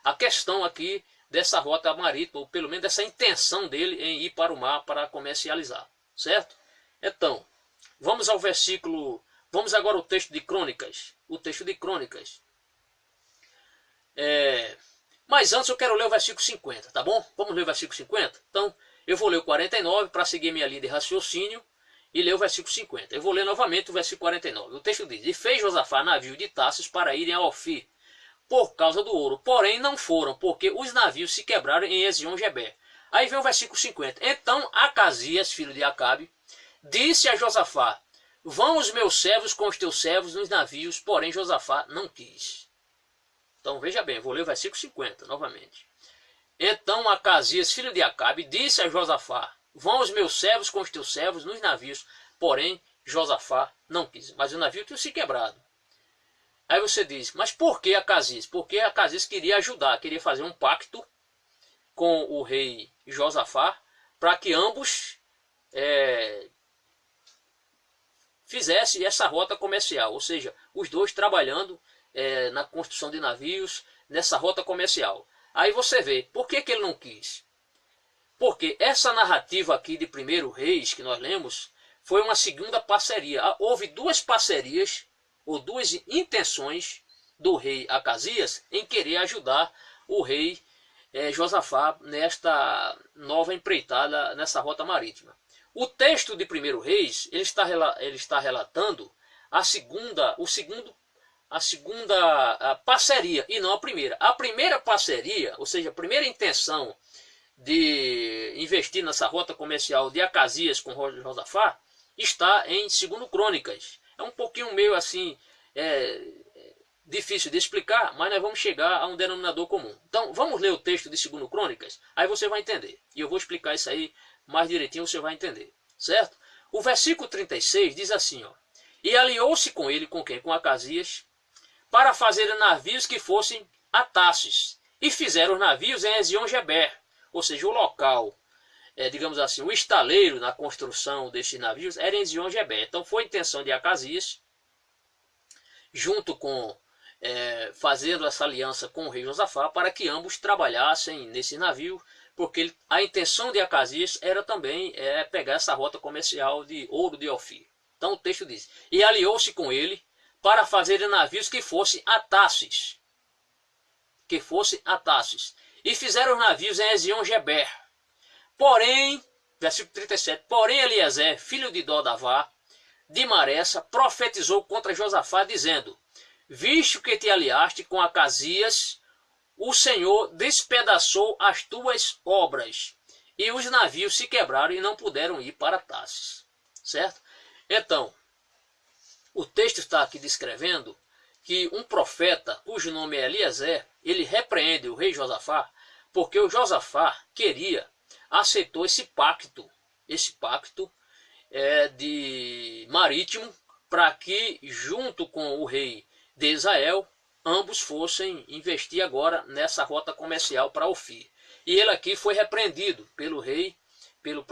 Speaker 1: a questão aqui dessa rota marítima, ou pelo menos dessa intenção dele em ir para o mar para comercializar, certo? Então, vamos ao versículo, vamos agora ao texto de Crônicas, mas antes eu quero ler o versículo 50, tá bom? Vamos ler o versículo 50? Então, eu vou ler o 49 para seguir minha linha de raciocínio, e lê o versículo 50. Eu vou ler novamente o versículo 49. O texto diz, e fez Josafá navio de Tarsis para irem a Ofir, por causa do ouro. Porém não foram, porque os navios se quebraram em Ezion-Geber. Aí vem o versículo 50. Então Acasias, filho de Acabe, disse a Josafá: vão os meus servos com os teus servos nos navios, porém Josafá não quis. Então veja bem, vou ler o versículo 50 novamente. Então Acasias, filho de Acabe, disse a Josafá: vão os meus servos com os teus servos nos navios, porém Josafá não quis. Mas o navio tinha se quebrado. Aí você diz, mas por que Acasias? Porque Acasias queria ajudar, queria fazer um pacto com o rei Josafá, para que ambos fizessem essa rota comercial, ou seja, os dois trabalhando na construção de navios, nessa rota comercial. Aí você vê, por que ele não quis? Porque essa narrativa aqui de 1 Reis, que nós lemos, foi uma segunda parceria. Houve duas parcerias, ou duas intenções do rei Acasias em querer ajudar o rei Josafá nesta nova empreitada, nessa rota marítima. O texto de 1 Reis, ele está relatando a segunda parceria, e não a primeira. A primeira parceria, ou seja, a primeira intenção de investir nessa rota comercial de Acasias com Josafá, está em 2 Crônicas. É um pouquinho meio assim, difícil de explicar, mas nós vamos chegar a um denominador comum. Então, vamos ler o texto de 2 Crônicas, aí você vai entender. E eu vou explicar isso aí mais direitinho, você vai entender. Certo? O versículo 36 diz assim, ó: e aliou-se com ele, com quem? Com Acasias, para fazer navios que fossem a Tarsis. E fizeram os navios em Ezion-Geber, ou seja, o local, digamos assim, o estaleiro na construção destes navios era em Ezion-Geber. Então foi a intenção de Acasias, junto com fazendo essa aliança com o rei Josafá, para que ambos trabalhassem nesse navio, porque a intenção de Acasias era também pegar essa rota comercial de ouro de Ofir. Então o texto diz, e aliou-se com ele para fazer navios que fossem a Tarsis. E fizeram os navios em Ezion-Geber. Porém, versículo 37, porém Eliezer, filho de Dodavá, de Maressa, profetizou contra Josafá, dizendo, visto que te aliaste com Acasias, o Senhor despedaçou as tuas obras, e os navios se quebraram e não puderam ir para Tarsis. Certo? Então, o texto está aqui descrevendo que um profeta, cujo nome é Eliezer, ele repreende o rei Josafá, porque o Josafá aceitou esse pacto de marítimo, para que junto com o rei de Israel, ambos fossem investir agora nessa rota comercial para Ofir. E ele aqui foi repreendido pelo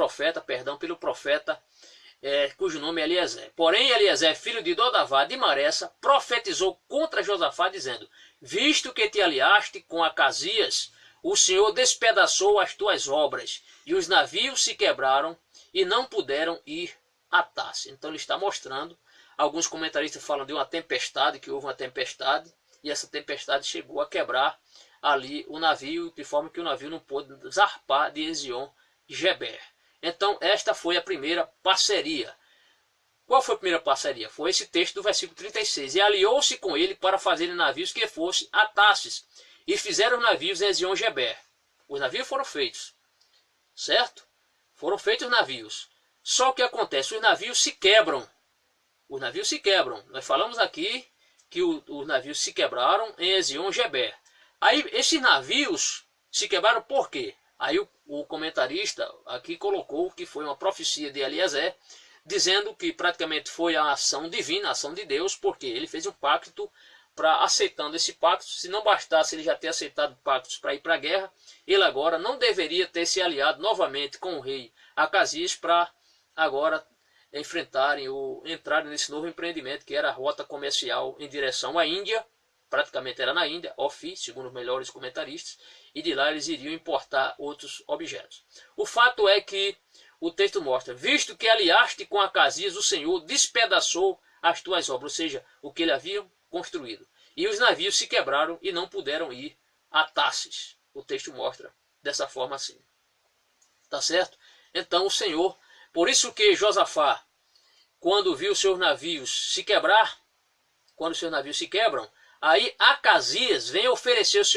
Speaker 1: profeta, cujo nome é Eliezer. Porém Eliezer, filho de Dodavá de Maressa, profetizou contra Josafá, dizendo, visto que te aliaste com Acasias, o Senhor despedaçou as tuas obras, e os navios se quebraram e não puderam ir a Tarsis. Então ele está mostrando, alguns comentaristas falam de uma tempestade, que houve uma tempestade, e essa tempestade chegou a quebrar ali o navio, de forma que o navio não pôde zarpar de Ezion-Geber. Então esta foi a primeira parceria. Qual foi a primeira parceria? Foi esse texto do versículo 36. E aliou-se com ele para fazer navios que fossem a Tarsis. E fizeram navios em Ezion-Geber. Os navios foram feitos. Certo? Foram feitos navios. Só que acontece, os navios se quebram. Nós falamos aqui que os navios se quebraram em Ezion-Geber. Aí esses navios se quebraram por quê? Aí o comentarista aqui colocou que foi uma profecia de Eliezer, dizendo que praticamente foi a ação divina, a ação de Deus, porque ele fez um pacto, aceitando esse pacto, se não bastasse ele já ter aceitado pactos para ir para a guerra, ele agora não deveria ter se aliado novamente com o rei Acasias para agora enfrentarem ou entrarem nesse novo empreendimento, que era a rota comercial em direção à Índia, praticamente era na Índia, Ofir, segundo os melhores comentaristas, e de lá eles iriam importar outros objetos. O fato é que o texto mostra, visto que aliaste com Acasias, o Senhor despedaçou as tuas obras, ou seja, o que ele havia construído. E os navios se quebraram e não puderam ir a Tarsis. O texto mostra dessa forma assim. Tá certo? Então o Senhor, por isso que Josafá, quando viu seus navios se quebrar, quando seus navios se quebram, aí Acasias vem oferecer os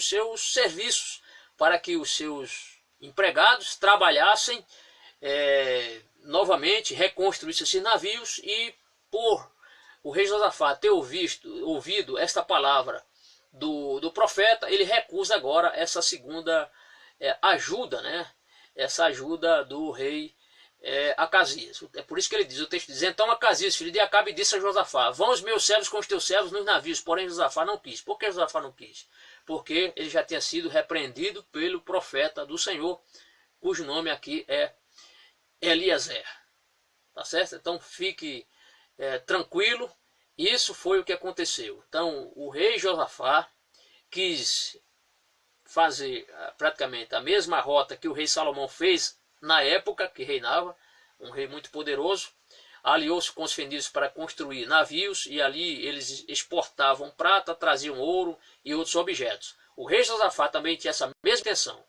Speaker 1: seus serviços para que os seus empregados trabalhassem novamente, reconstruíssem esses navios, e por o rei Josafá ter ouvido esta palavra do profeta, ele recusa agora essa segunda ajuda, né? Essa ajuda do rei Acasias. É por isso que ele diz, o texto diz: então Acasias, filho de Acabe, disse a Josafá: vão os meus servos com os teus servos nos navios. Porém Josafá não quis. Por que Josafá não quis? Porque ele já tinha sido repreendido pelo profeta do Senhor, cujo nome aqui é Eliezer. Tá certo? Então fique tranquilo. Isso foi o que aconteceu. Então o rei Josafá quis fazer praticamente a mesma rota que o rei Salomão fez na época que reinava, um rei muito poderoso. Aliou-se com os fenícios para construir navios, e ali eles exportavam prata, traziam ouro e outros objetos. O rei Josafá também tinha essa mesma intenção.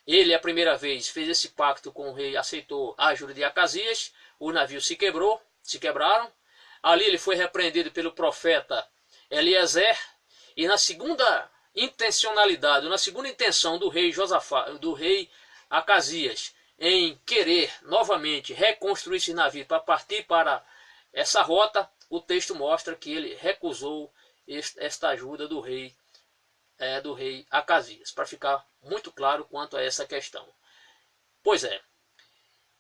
Speaker 1: Ele, a primeira vez, fez esse pacto com o rei, aceitou a ajuda de Acasias, os navios se quebraram. Ali ele foi repreendido pelo profeta Eliezer, e na segunda intencionalidade, na segunda intenção do rei Acasias em querer novamente reconstruir esse navio para partir para essa rota, o texto mostra que ele recusou esta ajuda do rei Acasias, para ficar muito claro quanto a essa questão. Pois é,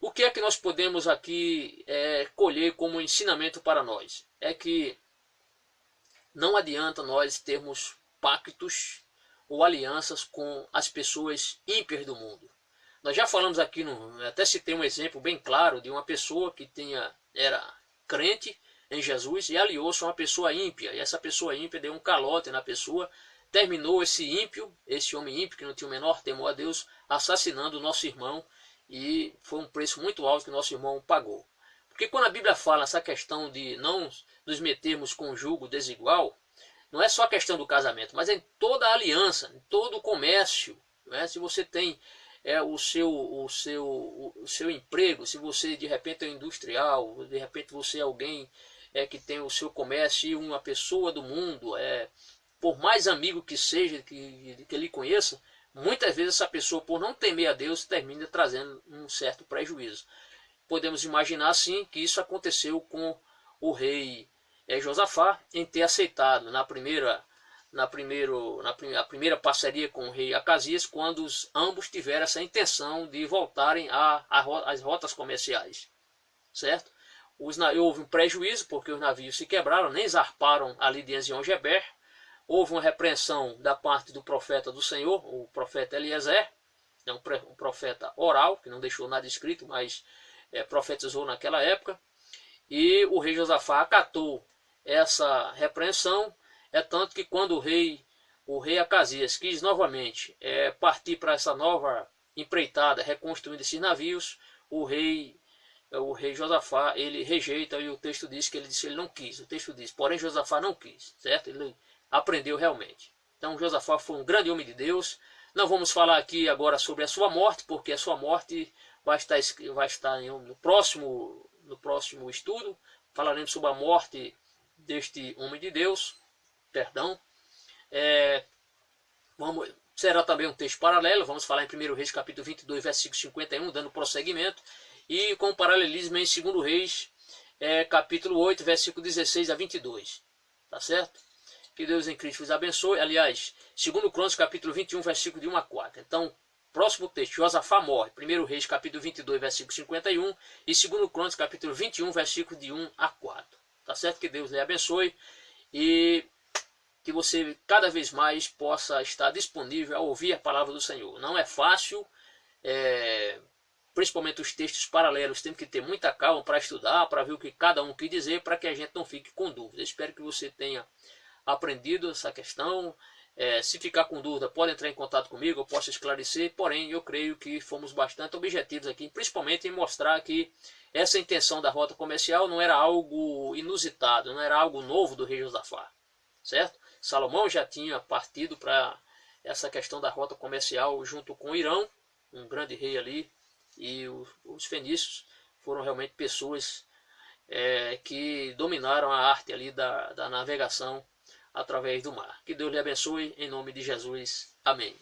Speaker 1: o que é que nós podemos aqui colher como ensinamento para nós? É que não adianta nós termos pactos ou alianças com as pessoas ímpias do mundo. Nós já falamos aqui, até citei um exemplo bem claro de uma pessoa que era crente em Jesus e aliou-se a uma pessoa ímpia. E essa pessoa ímpia deu um calote na pessoa, terminou esse homem ímpio que não tinha o menor temor a Deus, assassinando o nosso irmão, e foi um preço muito alto que o nosso irmão pagou. Porque quando a Bíblia fala essa questão de não nos metermos com julgo desigual, não é só a questão do casamento, mas em toda a aliança, em todo o comércio. Né? Se você tem o seu emprego, se você de repente é industrial, de repente você é alguém que tem o seu comércio, e uma pessoa do mundo, por mais amigo que seja, que ele conheça, muitas vezes essa pessoa, por não temer a Deus, termina trazendo um certo prejuízo. Podemos imaginar assim que isso aconteceu com o rei Josafá, em ter aceitado a primeira parceria com o rei Acasias, quando ambos tiveram essa intenção de voltarem às rotas comerciais, certo? Houve um prejuízo, porque os navios se quebraram, nem zarparam ali de Ezion-Geber. Houve uma repreensão da parte do profeta do Senhor, o profeta Eliezer, um profeta oral, que não deixou nada escrito, mas profetizou naquela época. E o rei Josafá acatou essa repreensão, tanto que quando o rei Acasias quis novamente partir para essa nova empreitada, reconstruindo esses navios, o rei Josafá, ele rejeita, e o texto diz que ele não quis. O texto diz, porém Josafá não quis, certo? Ele aprendeu realmente. Então Josafá foi um grande homem de Deus. Não vamos falar aqui agora sobre a sua morte, porque a sua morte vai estar no próximo estudo. Falaremos sobre a morte deste homem de Deus. Perdão. Será também um texto paralelo. Vamos falar em 1 Reis capítulo 22, versículo 51, dando prosseguimento. E com paralelismo em 2 Reis capítulo 8, versículo 16 a 22. Tá certo? Que Deus em Cristo vos abençoe. Aliás, 2 Crônicas capítulo 21, versículo de 1 a 4. Então, próximo texto, Josafá morre. 1 Reis capítulo 22, versículo 51. E 2 Crônicas capítulo 21, versículo de 1 a 4. Tá certo? Que Deus lhe abençoe. E que você cada vez mais possa estar disponível a ouvir a palavra do Senhor. Não é fácil, principalmente os textos paralelos, temos que ter muita calma para estudar, para ver o que cada um quer dizer, para que a gente não fique com dúvida. Espero que você tenha aprendido essa questão. Se ficar com dúvida, pode entrar em contato comigo, eu posso esclarecer, porém eu creio que fomos bastante objetivos aqui, principalmente em mostrar que essa intenção da rota comercial não era algo inusitado, não era algo novo do rei Josafá, certo? Salomão já tinha partido para essa questão da rota comercial junto com o Irão, um grande rei ali, e os fenícios foram realmente pessoas que dominaram a arte ali da navegação através do mar. Que Deus lhe abençoe, em nome de Jesus. Amém.